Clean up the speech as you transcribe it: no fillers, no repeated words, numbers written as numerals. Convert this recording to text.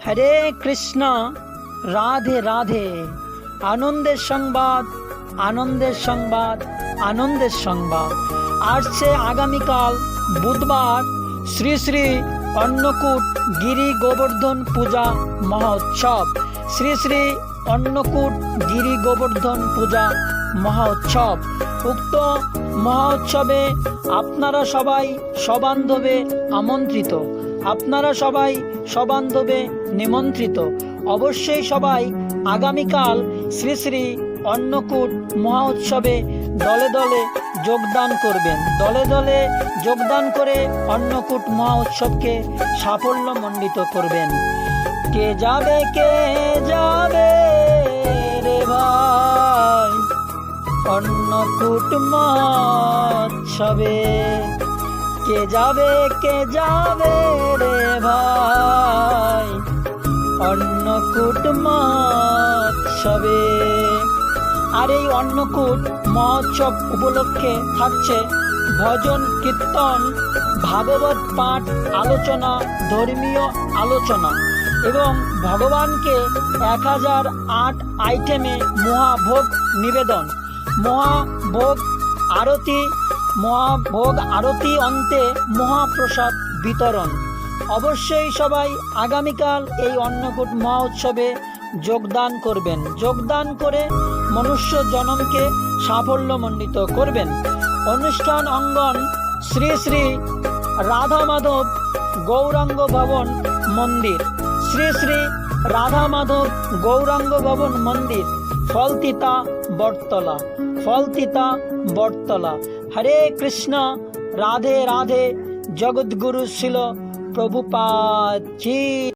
হরে কৃষ্ণ, রাধে রাধে। আনন্দের সংবাদ, আনন্দের সংবাদ, আনন্দের সংবাদ। আসছে আগামীকাল বুধবার শ্রী শ্রী অন্নকূট গিরি গোবর্ধন পূজা মহোৎসব। শ্রী শ্রী অন্নকূট গিরি গোবর্ধন পূজা মহোৎসব। উক্ত মহোৎসবে আপনারা সবাই সবান্ধবে আমন্ত্রিত, আপনারা সবাই সবান্ধবে নিমন্ত্রিত। অবশ্যই সবাই আগামীকাল শ্রী শ্রী অন্নকূট মহোৎসবে দলে দলে যোগদান করবেন। দলে দলে যোগদান করে অন্নকূট মহোৎসবকে সাফল্যমণ্ডিত করবেন। কে যাবে রে ভাই অন্নকূট মহোৎসবে? কে যাবে রে ভাই অন্নকূট মহোৎসবে? আর এই অন্নকূট মহোৎসব উপলক্ষে থাকছে ভজন কীর্তন, ভাগবত পাঠ, আলোচনা, ধর্মীয় আলোচনা এবং ভগবানকে 1008 আইটেমে মহাভোগ নিবেদন, মহাভোগ আরতি অন্তে মহাপ্রসাদ বিতরণ। অবশ্যই সবাই আগামীকাল এই অন্নকূট মহোৎসবে যোগদান করবেন। যোগদান করে মনুষ্য জনমকে সাফল্যমণ্ডিত করবেন। অনুষ্ঠান অঙ্গন শ্রী শ্রী রাধা মাধব গৌরাঙ্গ ভবন মন্দির, শ্রী শ্রী রাধা মাধব গৌরাঙ্গ ভবন মন্দির, ফলতিতা বটতলা, ফলতিতা বটতলা। হরে কৃষ্ণ, রাধে রাধে। জগৎগুরু ছিল প্রভুপাদ জি।